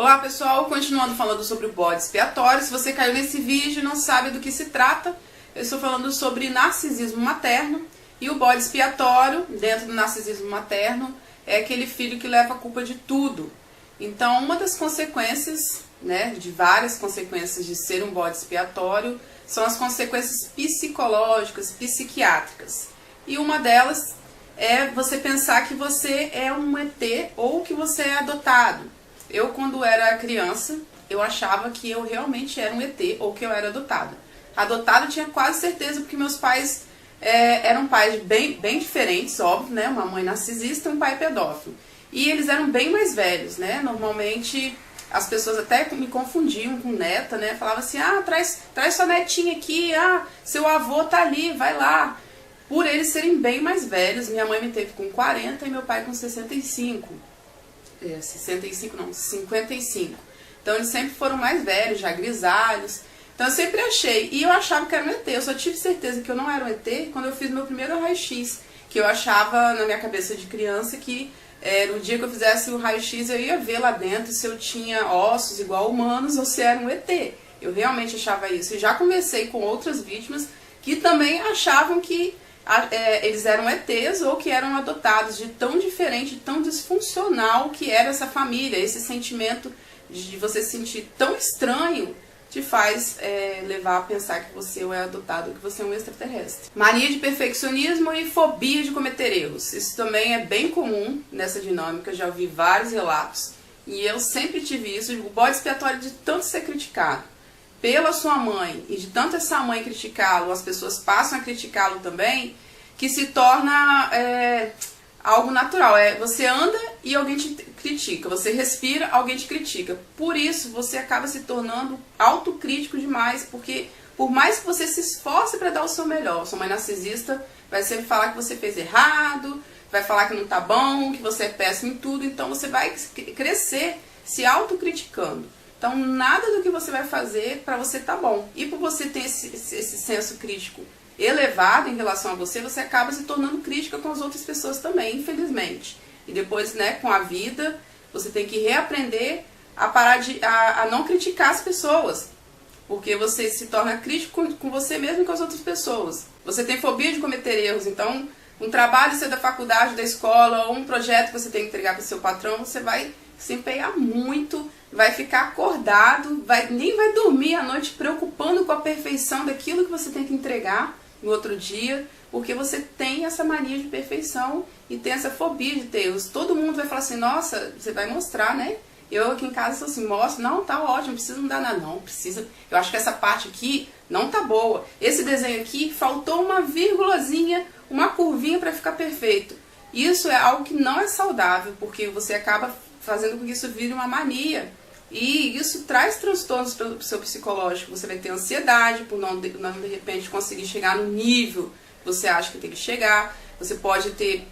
Olá pessoal, continuando falando sobre o bode expiatório. Se você caiu nesse vídeo e não sabe do que se trata, eu estou falando sobre narcisismo materno. E o bode expiatório, dentro do narcisismo materno, é aquele filho que leva a culpa de tudo. Então, uma das consequências, de várias consequências de ser um bode expiatório, são as consequências psicológicas, psiquiátricas. E uma delas é você pensar que você é um ET ou que você é adotado. Eu, quando era criança, eu achava que eu realmente era um ET ou que eu era adotada. Adotado eu tinha quase certeza, porque meus pais eram pais bem diferentes, óbvio, né? Uma mãe narcisista e um pai pedófilo. E eles eram bem mais velhos, né? Normalmente as pessoas até me confundiam com neta, né? Falavam assim, traz sua netinha aqui, seu avô tá ali, vai lá. Por eles serem bem mais velhos, minha mãe me teve com 40 e meu pai com 65. 55. Então eles sempre foram mais velhos, já grisalhos. Então eu sempre achei, e eu achava que era um ET. Eu só tive certeza que eu não era um ET quando eu fiz meu primeiro raio-x, que eu achava na minha cabeça de criança que no dia que eu fizesse o raio-x eu ia ver lá dentro se eu tinha ossos igual humanos ou se era um ET. Eu realmente achava isso. E já conversei com outras vítimas que também achavam que eles eram ETs ou que eram adotados, de tão diferente, tão disfuncional que era essa família. Esse sentimento de você se sentir tão estranho te faz levar a pensar que você é adotado ou que você é um extraterrestre. Mania de perfeccionismo e fobia de cometer erros. Isso também é bem comum nessa dinâmica, já ouvi vários relatos. E eu sempre tive isso, o bode expiatório de tanto ser criticado pela sua mãe e de tanto essa mãe criticá-lo, as pessoas passam a criticá-lo também, que se torna algo natural. Você anda e alguém te critica, você respira, alguém te critica. Por isso você acaba se tornando autocrítico demais, porque por mais que você se esforce para dar o seu melhor, sua mãe narcisista vai sempre falar que você fez errado, vai falar que não tá bom, que você é péssimo em tudo, então você vai crescer se autocriticando. Então, nada do que você vai fazer para você tá bom. E por você ter esse senso crítico elevado em relação a você, você acaba se tornando crítica com as outras pessoas também, infelizmente. E depois, com a vida, você tem que reaprender a parar a não criticar as pessoas. Porque você se torna crítico com você mesmo e com as outras pessoas. Você tem fobia de cometer erros, então um trabalho seu da faculdade, da escola, ou um projeto que você tem que entregar para o seu patrão, você vai se empenhar muito, vai ficar acordado, nem vai dormir à noite preocupando com a perfeição daquilo que você tem que entregar no outro dia, porque você tem essa mania de perfeição e tem essa fobia de ter erros. Todo mundo vai falar assim, nossa, você vai mostrar, né? Eu aqui em casa sou assim, mostro, não, tá ótimo, não precisa mudar nada, não, precisa, eu acho que essa parte aqui não tá boa. Esse desenho aqui, faltou uma vírgulazinha, uma curvinha para ficar perfeito. Isso é algo que não é saudável, porque você acaba fazendo com que isso vire uma mania. E isso traz transtornos para o seu psicológico. Você vai ter ansiedade por não de repente conseguir chegar no nível que você acha que tem que chegar. Você pode ter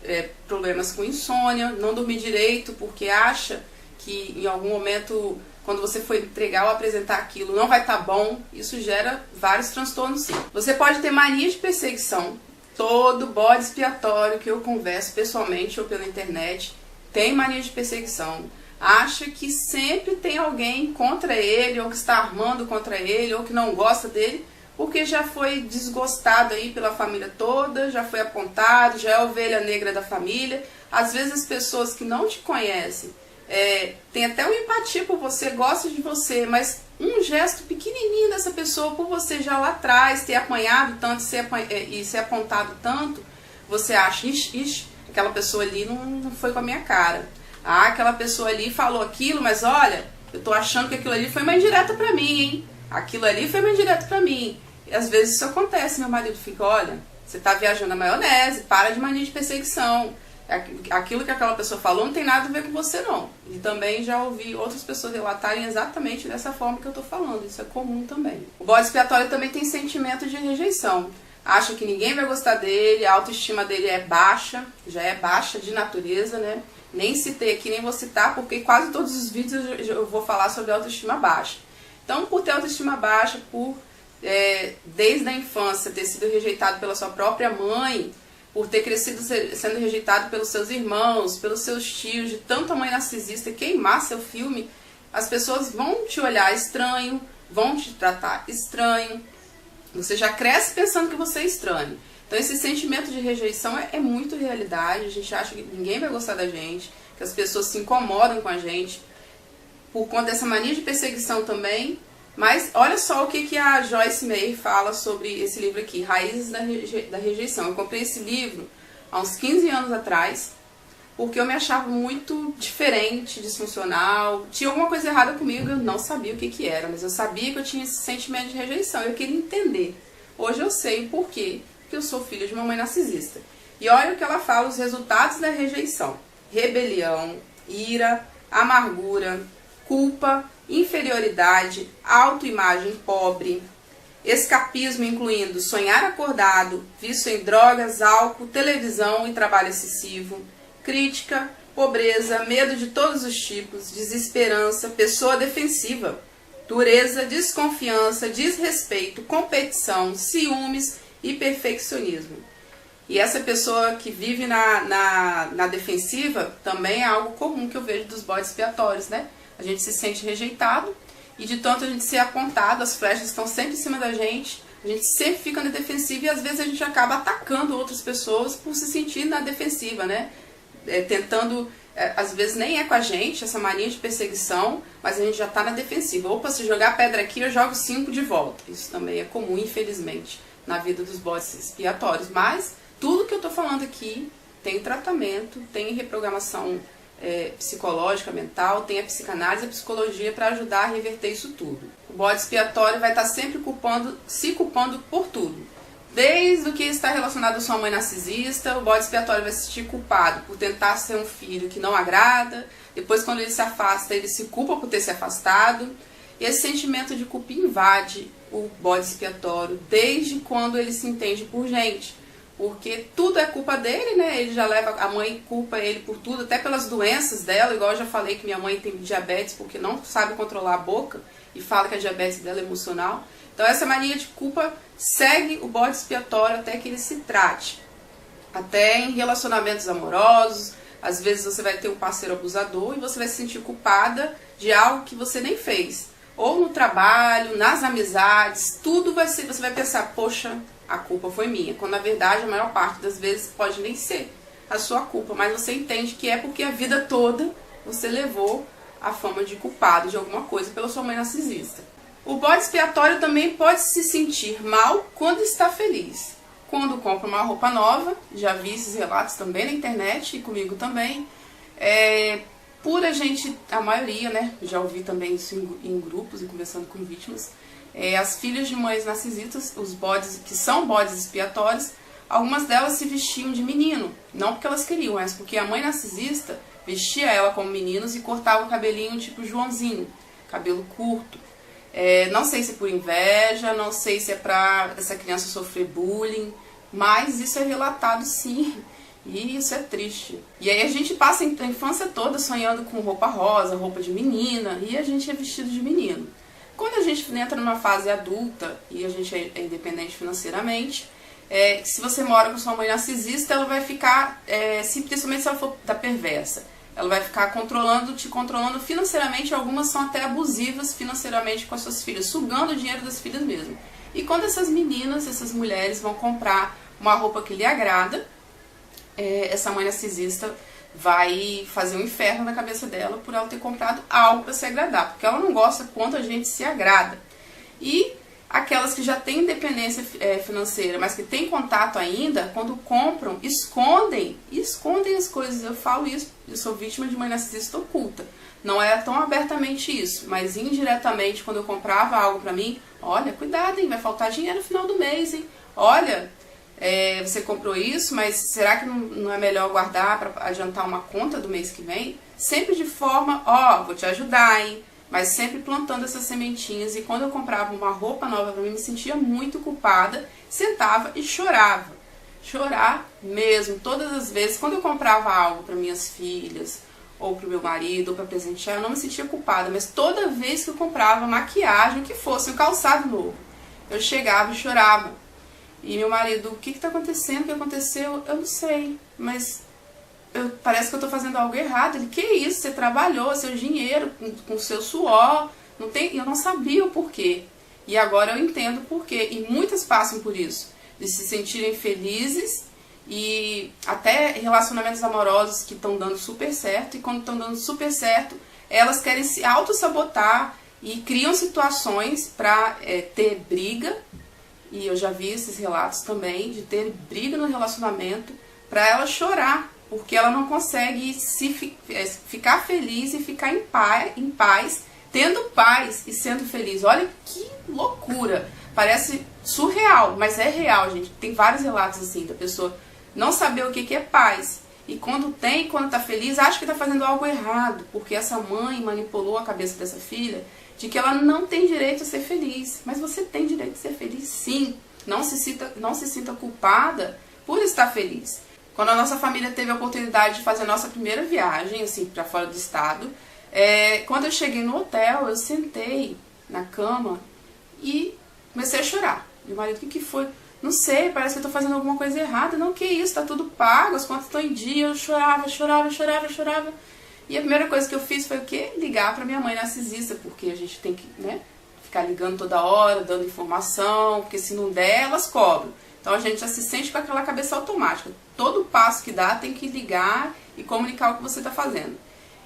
problemas com insônia, não dormir direito porque acha que em algum momento, quando você for entregar ou apresentar aquilo, não vai estar bom. Isso gera vários transtornos, sim. Você pode ter mania de perseguição. Todo bode expiatório que eu converso pessoalmente ou pela internet tem mania de perseguição. Acha que sempre tem alguém contra ele, ou que está armando contra ele, ou que não gosta dele, porque já foi desgostado aí pela família toda, já foi apontado, já é a ovelha negra da família. Às vezes as pessoas que não te conhecem têm até uma empatia por você, gostam de você, mas um gesto pequenininho dessa pessoa, por você já lá atrás ter apanhado tanto e ser apontado tanto, você acha, ixi, aquela pessoa ali não foi com a minha cara. Aquela pessoa ali falou aquilo, mas olha, eu tô achando que aquilo ali foi uma indireta pra mim, hein? Aquilo ali foi uma indireta pra mim. E às vezes isso acontece, meu marido fica, olha, você tá viajando na maionese, para de mania de perseguição. Aquilo que aquela pessoa falou não tem nada a ver com você, não. E também já ouvi outras pessoas relatarem exatamente dessa forma que eu tô falando. Isso é comum também. O bode expiatório também tem sentimento de rejeição. Acha que ninguém vai gostar dele, a autoestima dele é baixa, já é baixa de natureza, né? Nem citei aqui, nem vou citar, porque quase todos os vídeos eu vou falar sobre autoestima baixa. Então, por ter autoestima baixa, por desde a infância ter sido rejeitado pela sua própria mãe, por ter crescido sendo rejeitado pelos seus irmãos, pelos seus tios, de tanta mãe narcisista queimar seu filme, as pessoas vão te olhar estranho, vão te tratar estranho. Você já cresce pensando que você é estranho. Então esse sentimento de rejeição é muito realidade. A gente acha que ninguém vai gostar da gente, que as pessoas se incomodam com a gente por conta dessa mania de perseguição também. Mas olha só o que a Joyce Meyer fala sobre esse livro aqui, Raízes da Rejeição. Eu comprei esse livro há uns 15 anos atrás, porque eu me achava muito diferente, disfuncional. Tinha alguma coisa errada comigo, eu não sabia o que era, mas eu sabia que eu tinha esse sentimento de rejeição. Eu queria entender. Hoje eu sei o porquê, porque eu sou filha de uma mãe narcisista. E olha o que ela fala, os resultados da rejeição: rebelião, ira, amargura, culpa, inferioridade, autoimagem pobre, escapismo incluindo sonhar acordado, vício em drogas, álcool, televisão e trabalho excessivo, crítica, pobreza, medo de todos os tipos, desesperança, pessoa defensiva, dureza, desconfiança, desrespeito, competição, ciúmes e perfeccionismo. E essa pessoa que vive na defensiva também é algo comum que eu vejo dos bodes expiatórios, né? A gente se sente rejeitado e de tanto a gente ser apontado, as flechas estão sempre em cima da gente, a gente sempre fica na defensiva e às vezes a gente acaba atacando outras pessoas por se sentir na defensiva, né? Tentando, às vezes nem é com a gente, essa mania de perseguição, mas a gente já está na defensiva. Opa, se jogar pedra aqui, eu jogo 5 de volta. Isso também é comum, infelizmente, na vida dos bodes expiatórios. Mas tudo que eu estou falando aqui tem tratamento, tem reprogramação psicológica, mental, tem a psicanálise e a psicologia para ajudar a reverter isso tudo. O bode expiatório vai estar sempre se culpando por tudo. Desde o que está relacionado à sua mãe narcisista, o bode expiatório vai se sentir culpado por tentar ser um filho que não agrada. Depois, quando ele se afasta, ele se culpa por ter se afastado. E esse sentimento de culpa invade o bode expiatório desde quando ele se entende por gente. Porque tudo é culpa dele, né? Ele já leva, a mãe culpa ele por tudo, até pelas doenças dela. Igual eu já falei que minha mãe tem diabetes porque não sabe controlar a boca e fala que a diabetes dela é emocional. Então essa mania de culpa segue o bode expiatório até que ele se trate. Até em relacionamentos amorosos, às vezes você vai ter um parceiro abusador e você vai se sentir culpada de algo que você nem fez. Ou no trabalho, nas amizades, tudo vai ser, você vai pensar, poxa, a culpa foi minha. Quando na verdade a maior parte das vezes pode nem ser a sua culpa, mas você entende que é porque a vida toda você levou a fama de culpado de alguma coisa pela sua mãe narcisista. O bode expiatório também pode se sentir mal quando está feliz. Quando compra uma roupa nova, já vi esses relatos também na internet e comigo também. Por a gente, a maioria, né, já ouvi também isso em grupos e conversando com vítimas, as filhas de mães narcisistas, os bodes que são bodes expiatórios, algumas delas se vestiam de menino, não porque elas queriam, mas porque a mãe narcisista vestia ela como meninos e cortava o cabelinho tipo Joãozinho, cabelo curto. Não sei se é por inveja, não sei se é pra essa criança sofrer bullying, mas isso é relatado sim, e isso é triste. E aí a gente passa a infância toda sonhando com roupa rosa, roupa de menina, e a gente é vestido de menino. Quando a gente entra numa fase adulta e a gente é independente financeiramente, se você mora com sua mãe narcisista, ela vai ficar, principalmente se ela for da perversa, ela vai ficar te controlando financeiramente. Algumas são até abusivas financeiramente com as suas filhas, sugando o dinheiro das filhas mesmo. E quando essas meninas, essas mulheres vão comprar uma roupa que lhe agrada, essa mãe narcisista vai fazer um inferno na cabeça dela por ela ter comprado algo para se agradar, porque ela não gosta quanto a gente se agrada. E aquelas que já têm independência financeira, mas que têm contato ainda, quando compram, escondem as coisas. Eu falo isso, eu sou vítima de mãe narcisista oculta. Não é tão abertamente isso, mas indiretamente, quando eu comprava algo pra mim, olha, cuidado, hein, vai faltar dinheiro no final do mês, hein? Olha, você comprou isso, mas será que não é melhor guardar para adiantar uma conta do mês que vem? Sempre de forma, vou te ajudar, hein? Mas sempre plantando essas sementinhas. E quando eu comprava uma roupa nova pra mim, me sentia muito culpada, sentava e chorava. Chorar mesmo, todas as vezes. Quando eu comprava algo para minhas filhas, ou pro meu marido, ou para presentear, eu não me sentia culpada. Mas toda vez que eu comprava maquiagem, o que fosse, um calçado novo, eu chegava e chorava. E meu marido, o que está acontecendo? O que aconteceu? Eu não sei, mas parece que eu tô fazendo algo errado. Ele, que isso? Você trabalhou, seu dinheiro, com seu suor. Eu não sabia o porquê. E agora eu entendo o porquê. E muitas passam por isso. De se sentirem felizes e até relacionamentos amorosos que estão dando super certo. E quando estão dando super certo, elas querem se auto-sabotar e criam situações para ter briga. E eu já vi esses relatos também de ter briga no relacionamento para ela chorar. Porque ela não consegue ficar feliz e ficar em paz, tendo paz e sendo feliz. Olha que loucura! Parece surreal, mas é real, gente. Tem vários relatos assim, da pessoa não saber o que é paz. E quando tá feliz, acha que tá fazendo algo errado. Porque essa mãe manipulou a cabeça dessa filha de que ela não tem direito a ser feliz. Mas você tem direito a ser feliz, sim. Não se sinta culpada por estar feliz. Quando a nossa família teve a oportunidade de fazer a nossa primeira viagem, assim, para fora do estado, quando eu cheguei no hotel, eu sentei na cama e comecei a chorar. Meu marido, o que foi? Não sei, parece que eu tô fazendo alguma coisa errada. Não, que isso, tá tudo pago, as contas estão em dia. Eu chorava. E a primeira coisa que eu fiz foi o quê? Ligar pra minha mãe narcisista, porque a gente tem que, ficar ligando toda hora, dando informação, porque se não der, elas cobram. Então a gente já se sente com aquela cabeça automática. Todo passo que dá tem que ligar e comunicar o que você está fazendo.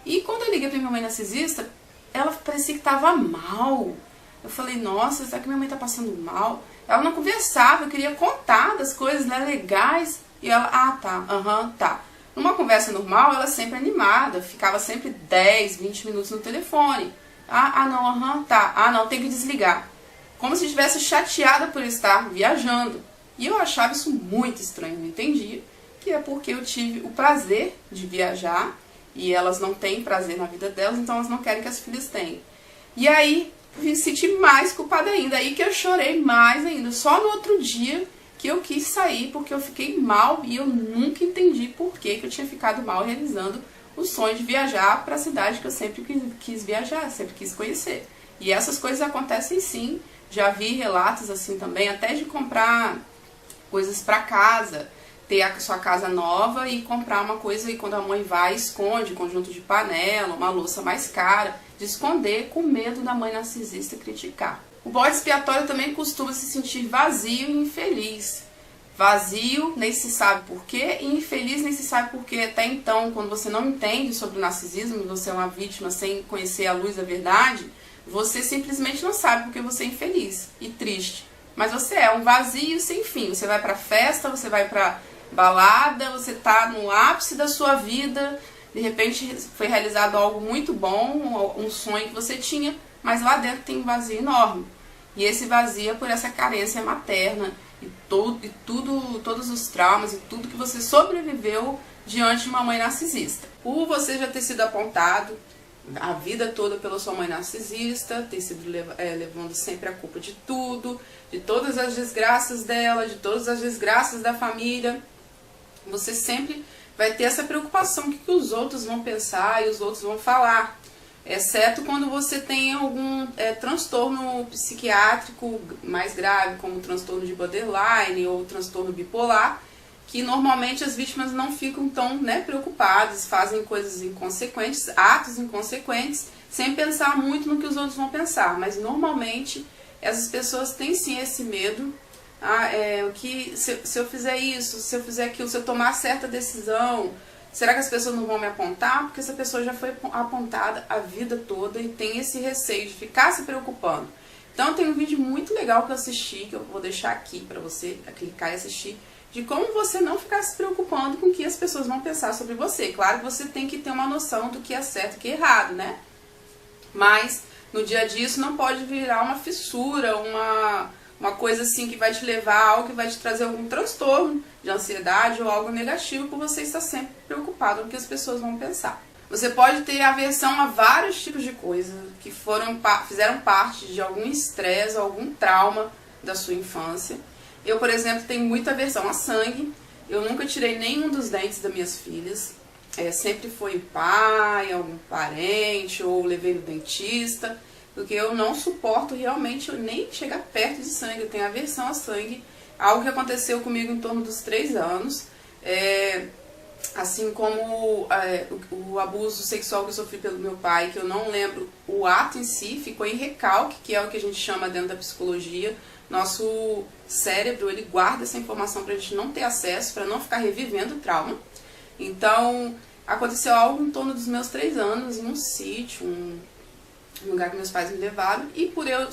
E quando eu liguei para minha mãe narcisista, ela parecia que estava mal. Eu falei, nossa, será que minha mãe está passando mal? Ela não conversava, eu queria contar das coisas legais. E ela, tá. Numa conversa normal, ela sempre animada, ficava sempre 10, 20 minutos no telefone. Não, tem que desligar. Como se estivesse chateada por estar viajando. E eu achava isso muito estranho, não entendia, que é porque eu tive o prazer de viajar e elas não têm prazer na vida delas, então elas não querem que as filhas tenham. E aí me senti mais culpada ainda, aí que eu chorei mais ainda. Só no outro dia que eu quis sair porque eu fiquei mal e eu nunca entendi por que eu tinha ficado mal realizando o sonho de viajar para a cidade que eu sempre quis viajar, sempre quis conhecer. E essas coisas acontecem sim, já vi relatos assim também, até de comprar coisas para casa, ter a sua casa nova e comprar uma coisa e quando a mãe vai, esconde, conjunto de panela, uma louça mais cara, de esconder com medo da mãe narcisista criticar. O bode expiatório também costuma se sentir vazio e infeliz. Vazio, nem se sabe porquê, e infeliz, nem se sabe porquê. Até então, quando você não entende sobre o narcisismo, você é uma vítima sem conhecer a luz da verdade, você simplesmente não sabe porque você é infeliz e triste. Mas você é um vazio sem fim. Você vai pra festa, você vai pra balada, você tá no ápice da sua vida, de repente foi realizado algo muito bom, um sonho que você tinha, mas lá dentro tem um vazio enorme. E esse vazio é por essa carência materna e todos os traumas e tudo que você sobreviveu diante de uma mãe narcisista. Por você já ter sido apontado a vida toda pela sua mãe narcisista, ter sido levando sempre a culpa de tudo, de todas as desgraças dela, de todas as desgraças da família, você sempre vai ter essa preocupação, o que os outros vão pensar e os outros vão falar, exceto quando você tem algum transtorno psiquiátrico mais grave, como o transtorno de borderline ou o transtorno bipolar, que normalmente as vítimas não ficam tão preocupadas, fazem coisas inconsequentes, atos inconsequentes, sem pensar muito no que os outros vão pensar. Mas normalmente essas pessoas têm sim esse medo, se eu fizer isso, se eu fizer aquilo, se eu tomar certa decisão, será que as pessoas não vão me apontar? Porque essa pessoa já foi apontada a vida toda e tem esse receio de ficar se preocupando. Então tem um vídeo muito legal que eu assisti, que eu vou deixar aqui para você clicar e assistir, de como você não ficar se preocupando com o que as pessoas vão pensar sobre você. Claro que você tem que ter uma noção do que é certo e o que é errado, né? Mas no dia a dia isso não pode virar uma fissura, uma coisa assim que vai te levar a algo que vai te trazer algum transtorno de ansiedade ou algo negativo, por você estar sempre preocupado com o que as pessoas vão pensar. Você pode ter aversão a vários tipos de coisas que fizeram parte de algum estresse, algum trauma da sua infância. Eu, por exemplo, tenho muita aversão a sangue. Eu nunca tirei nenhum dos dentes das minhas filhas. Sempre foi o pai, algum parente, ou levei no dentista, porque eu não suporto realmente nem chegar perto de sangue. Eu tenho aversão a sangue. Algo que aconteceu comigo em torno dos 3 anos. Assim como o abuso sexual que eu sofri pelo meu pai, que eu não lembro o ato em si, ficou em recalque, que é o que a gente chama dentro da psicologia. Nosso cérebro, ele guarda essa informação pra gente não ter acesso, para não ficar revivendo o trauma. Então, aconteceu algo em torno dos meus 3 anos, em um sítio, um lugar que meus pais me levaram, e por eu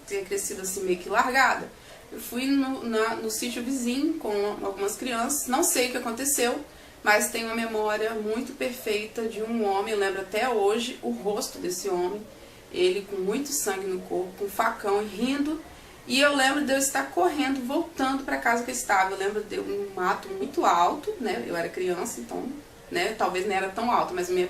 ter crescido assim meio que largada, eu fui no sítio vizinho com algumas crianças, não sei o que aconteceu, mas tenho uma memória muito perfeita de um homem, eu lembro até hoje o rosto desse homem, ele com muito sangue no corpo, com um facão, rindo, e eu lembro de eu estar correndo, voltando para casa que eu estava. Eu lembro de um mato muito alto, né? Eu era criança, então, né? Talvez não era tão alto, mas a minha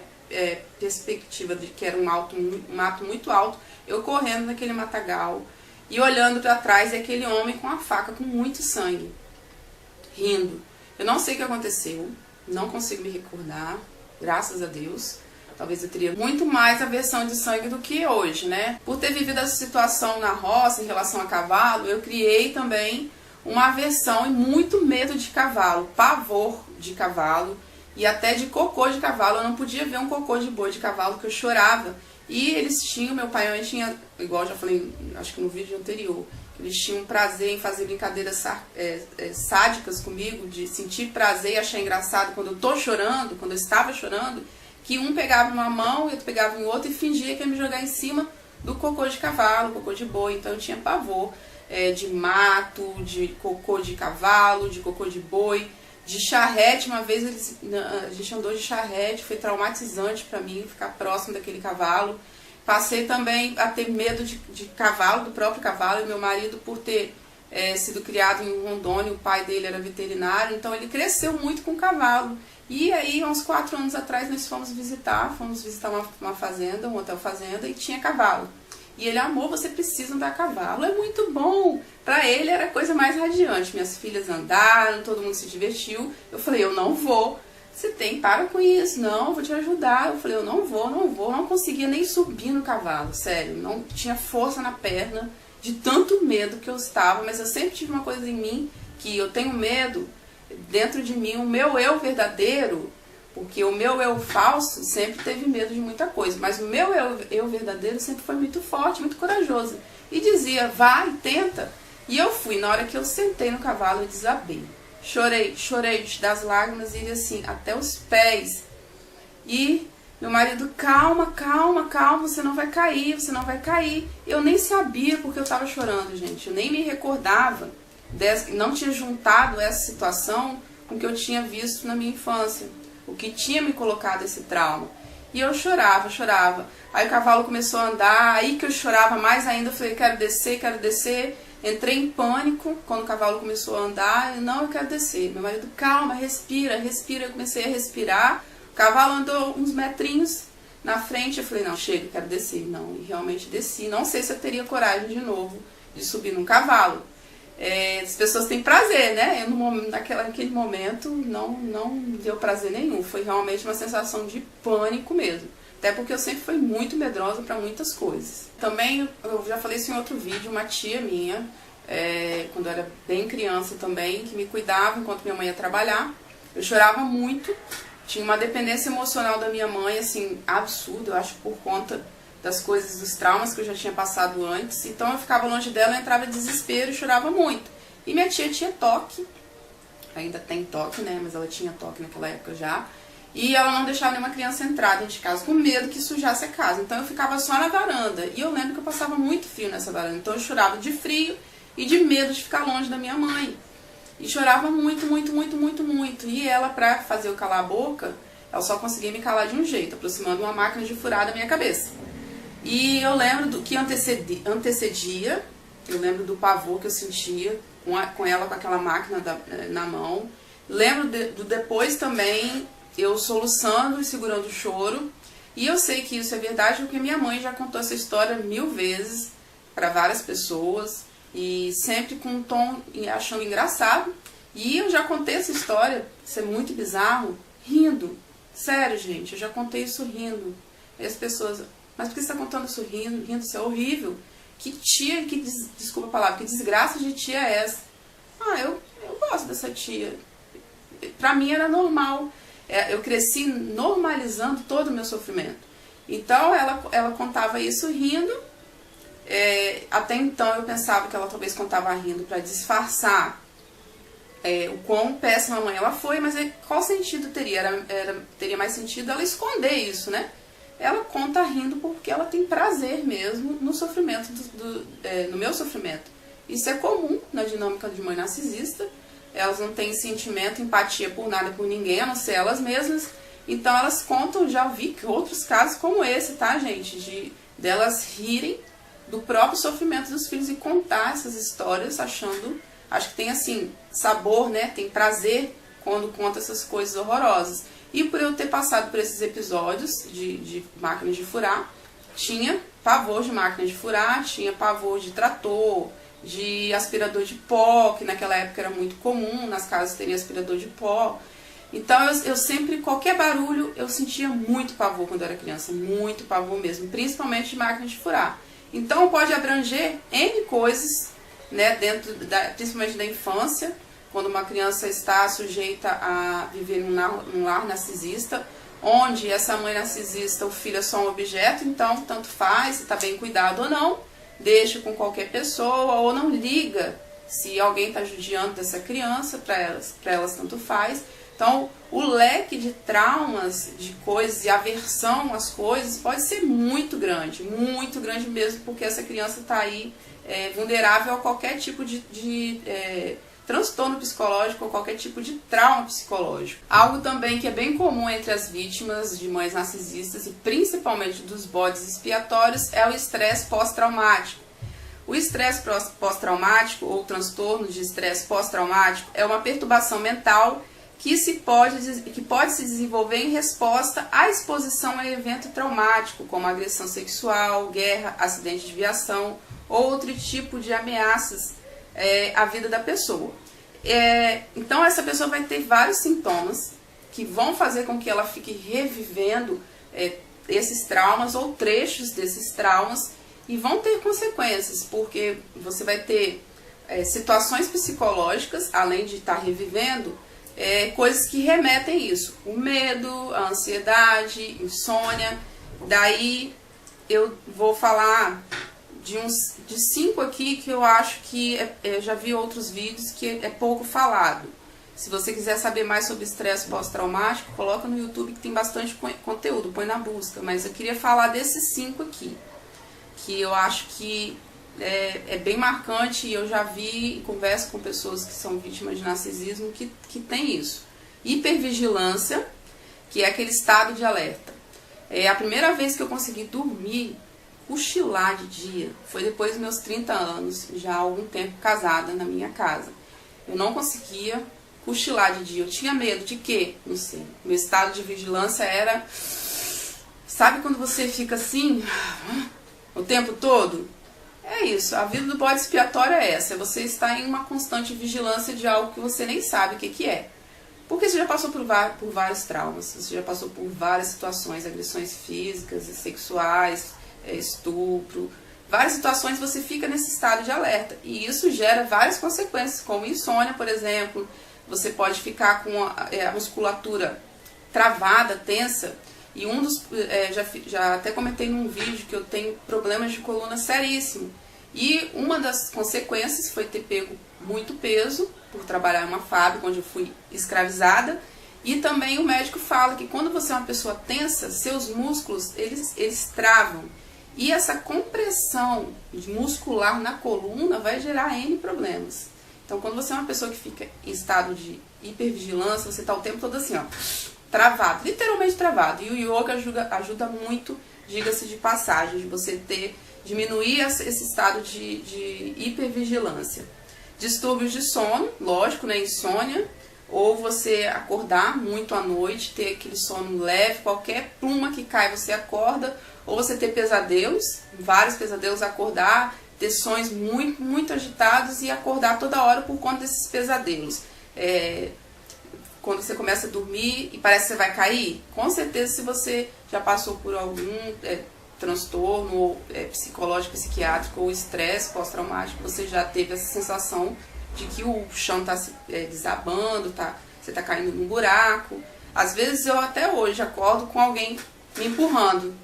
perspectiva de que era um mato muito alto, eu correndo naquele matagal e olhando para trás, e aquele homem com a faca com muito sangue, rindo. Eu não sei o que aconteceu, não consigo me recordar, graças a Deus. Talvez eu teria muito mais aversão de sangue do que hoje, né? Por ter vivido essa situação na roça em relação a cavalo, eu criei também uma aversão e muito medo de cavalo, pavor de cavalo e até de cocô de cavalo. Eu não podia ver um cocô de boi de cavalo, que eu chorava. E eles tinham, meu pai e mãe tinha, igual eu já falei, acho que no vídeo anterior, eles tinham prazer em fazer brincadeiras sádicas comigo, de sentir prazer e achar engraçado quando eu tô chorando, quando eu estava chorando, que um pegava uma mão e outro pegava em outra e fingia que ia me jogar em cima do cocô de cavalo, cocô de boi. Então eu tinha pavor de mato, de cocô de cavalo, de cocô de boi, de charrete. Uma vez a gente andou de charrete, foi traumatizante para mim ficar próximo daquele cavalo. Passei também a ter medo de cavalo, do próprio cavalo, e meu marido, por ter sido criado em Rondônia, o pai dele era veterinário, então ele cresceu muito com cavalo. E aí, uns 4 anos atrás, nós fomos visitar uma fazenda, um hotel fazenda, e tinha cavalo. E ele, amor, você precisa andar a cavalo, é muito bom. Pra ele era a coisa mais radiante. Minhas filhas andaram, todo mundo se divertiu. Eu falei, eu não vou. Você para com isso. Não, eu vou te ajudar. Eu falei, eu não vou. Não conseguia nem subir no cavalo, sério. Não tinha força na perna, de tanto medo que eu estava. Mas eu sempre tive uma coisa em mim, que eu tenho medo. Dentro de mim, o meu eu verdadeiro, porque o meu eu falso sempre teve medo de muita coisa, mas o meu eu verdadeiro sempre foi muito forte, muito corajoso, e dizia, vai, tenta. E eu fui. Na hora que eu sentei no cavalo, eu desabei, chorei das lágrimas, e assim, até os pés. E meu marido, calma, você não vai cair. Eu nem sabia porque eu estava chorando, gente, eu nem me recordava. Não tinha juntado essa situação com o que eu tinha visto na minha infância, o que tinha me colocado esse trauma. E eu chorava. Aí o cavalo começou a andar, aí que eu chorava mais ainda. Eu falei, quero descer. Entrei em pânico quando o cavalo começou a andar. Eu quero descer. Meu marido, calma, respira. Eu comecei a respirar. O cavalo andou uns metrinhos na frente. Eu falei, não, chega, quero descer. Não, e realmente desci. Não sei se eu teria coragem de novo de subir num cavalo. As pessoas têm prazer, né? Naquele momento não deu prazer nenhum. Foi realmente uma sensação de pânico mesmo. Até porque eu sempre fui muito medrosa para muitas coisas. Também, eu já falei isso em outro vídeo, uma tia minha, quando eu era bem criança também, que me cuidava enquanto minha mãe ia trabalhar. Eu chorava muito, tinha uma dependência emocional da minha mãe, assim, absurda, eu acho, por conta das coisas, dos traumas que eu já tinha passado antes. Então eu ficava longe dela, eu entrava em desespero e chorava muito. E minha tia tinha toque, ainda tem toque, né, mas ela tinha toque naquela época já, e ela não deixava nenhuma criança entrar dentro de casa, com medo que sujasse a casa. Então eu ficava só na varanda, e eu lembro que eu passava muito frio nessa varanda, então eu chorava de frio e de medo de ficar longe da minha mãe. E chorava muito. E ela, pra fazer eu calar a boca, ela só conseguia me calar de um jeito, aproximando uma máquina de furar da minha cabeça. E eu lembro do que antecedia, eu lembro do pavor que eu sentia com ela com aquela máquina na mão. Lembro do depois também, eu soluçando e segurando o choro. E eu sei que isso é verdade porque minha mãe já contou essa história 1000 vezes para várias pessoas. E sempre com um tom achando engraçado. E eu já contei essa história, isso é muito bizarro, rindo. Sério, gente, eu já contei isso rindo. E as pessoas... Mas por que você está contando isso rindo? Isso é horrível. Que tia, desculpa a palavra, que desgraça de tia é essa? Eu gosto dessa tia. Pra mim era normal. eu cresci normalizando todo o meu sofrimento. Então ela contava isso rindo. Até então eu pensava que ela talvez contava rindo para disfarçar o quão péssima mãe ela foi, mas qual sentido teria? Teria mais sentido ela esconder isso, né? Ela conta rindo porque ela tem prazer mesmo no sofrimento, no meu sofrimento. Isso é comum na dinâmica de mãe narcisista. Elas não têm sentimento, empatia por nada, por ninguém, a não ser elas mesmas. Então elas contam, já vi outros casos como esse, tá, gente? Delas rirem do próprio sofrimento dos filhos e contar essas histórias acho que tem assim, sabor, né? Tem prazer quando conta essas coisas horrorosas. E por eu ter passado por esses episódios de máquina de furar, tinha pavor de máquina de furar, tinha pavor de trator, de aspirador de pó, que naquela época era muito comum, nas casas teria aspirador de pó. Então eu sempre, qualquer barulho, eu sentia muito pavor quando eu era criança, muito pavor mesmo, principalmente de máquina de furar. Então pode abranger N coisas, né, principalmente da infância, quando uma criança está sujeita a viver num lar narcisista, onde essa mãe narcisista, o filho é só um objeto, então tanto faz se está bem cuidado ou não, deixa com qualquer pessoa, ou não liga se alguém está judiando dessa criança, para elas tanto faz. Então, o leque de traumas, de coisas, e aversão às coisas pode ser muito grande mesmo, porque essa criança está aí vulnerável a qualquer tipo de transtorno psicológico ou qualquer tipo de trauma psicológico. Algo também que é bem comum entre as vítimas de mães narcisistas e principalmente dos bodes expiatórios é o estresse pós-traumático. O estresse pós-traumático ou transtorno de estresse pós-traumático é uma perturbação mental que pode se desenvolver em resposta à exposição a evento traumático, como agressão sexual, guerra, acidente de viação ou outro tipo de ameaças à vida da pessoa. Então essa pessoa vai ter vários sintomas que vão fazer com que ela fique revivendo esses traumas ou trechos desses traumas e vão ter consequências, porque você vai ter situações psicológicas, além de estar revivendo, coisas que remetem a isso. O medo, a ansiedade, insônia. Daí eu vou falar de 5 aqui que eu acho que eu já vi outros vídeos que é pouco falado. Se você quiser saber mais sobre estresse pós-traumático, coloca no YouTube que tem bastante conteúdo, põe na busca. Mas eu queria falar desses 5 aqui, que eu acho que é bem marcante e eu já vi e converso com pessoas que são vítimas de narcisismo que tem isso. Hipervigilância, que é aquele estado de alerta. A primeira vez que eu consegui dormir, cochilar de dia, foi depois dos meus 30 anos, já há algum tempo casada na minha casa. Eu não conseguia cochilar de dia. Eu tinha medo de quê? Não sei. Meu estado de vigilância era... Sabe quando você fica assim o tempo todo? É isso. A vida do bode expiatório é essa. Você está em uma constante vigilância de algo que você nem sabe o que é. Porque você já passou por vários traumas. Você já passou por várias situações, agressões físicas e sexuais, estupro, várias situações você fica nesse estado de alerta e isso gera várias consequências, como insônia, por exemplo. Você pode ficar com a musculatura travada, tensa, e já até comentei num vídeo que eu tenho problemas de coluna seríssimo, e uma das consequências foi ter pego muito peso por trabalhar em uma fábrica onde eu fui escravizada. E também o médico fala que quando você é uma pessoa tensa, seus músculos eles travam. E essa compressão muscular na coluna vai gerar N problemas. Então, quando você é uma pessoa que fica em estado de hipervigilância, você está o tempo todo assim, ó, travado, literalmente travado. E o yoga ajuda muito, diga-se de passagem, de você diminuir esse estado de hipervigilância. Distúrbios de sono, lógico, né, insônia, ou você acordar muito à noite, ter aquele sono leve, qualquer pluma que cai você acorda, ou você ter pesadelos, vários pesadelos, acordar, ter sonhos muito, muito agitados e acordar toda hora por conta desses pesadelos. Quando você começa a dormir e parece que você vai cair, com certeza se você já passou por algum transtorno psicológico, psiquiátrico ou estresse pós-traumático, você já teve essa sensação de que o chão está desabando, você está caindo num buraco. Às vezes eu até hoje acordo com alguém me empurrando.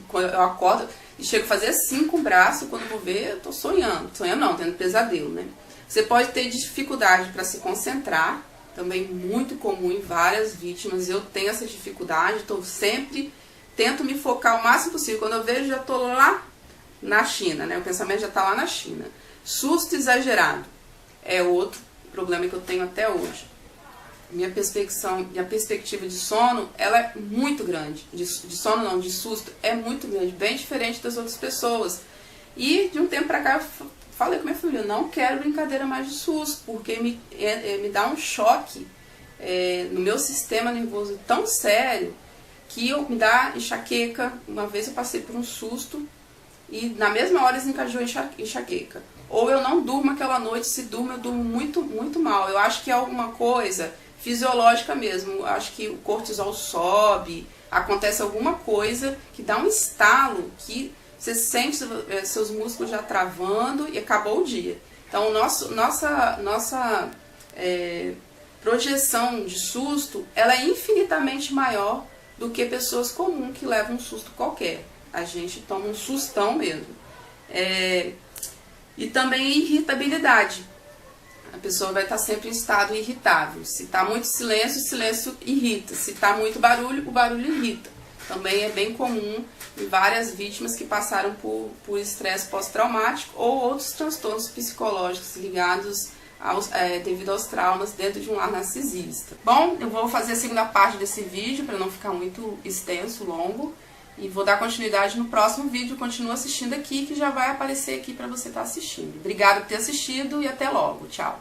Quando eu acordo e chego a fazer assim com o braço, quando eu vou ver, eu tô sonhando. Sonhando não, tendo pesadelo, né? Você pode ter dificuldade para se concentrar, também muito comum em várias vítimas. Eu tenho essa dificuldade, tento me focar o máximo possível. Quando eu vejo, já tô lá na China, né? O pensamento já tá lá na China. Susto exagerado é outro problema que eu tenho até hoje. Minha perspectiva de sono, ela é muito grande. De sono não, de susto, é muito grande, bem diferente das outras pessoas. E de um tempo pra cá eu falei com minha família, eu não quero brincadeira mais de susto, porque me dá um choque no meu sistema nervoso tão sério que me dá enxaqueca. Uma vez eu passei por um susto e na mesma hora desencadeou enxaqueca. Ou eu não durmo aquela noite, se durmo eu durmo muito, muito mal. Eu acho que é alguma coisa fisiológica mesmo. Eu acho que o cortisol sobe, acontece alguma coisa que dá um estalo, que você sente seus músculos já travando e acabou o dia. Então, nossa projeção de susto, ela é infinitamente maior do que pessoas comuns que levam um susto qualquer. A gente toma um sustão mesmo. E também irritabilidade. A pessoa vai estar sempre em estado irritável. Se está muito silêncio, o silêncio irrita. Se está muito barulho, o barulho irrita. Também é bem comum em várias vítimas que passaram por estresse pós-traumático ou outros transtornos psicológicos ligados devido aos traumas dentro de um lar narcisista. Bom, eu vou fazer a segunda parte desse vídeo para não ficar muito extenso, longo. E vou dar continuidade no próximo vídeo. Continua assistindo aqui, que já vai aparecer aqui para você estar assistindo. Obrigada por ter assistido e até logo. Tchau!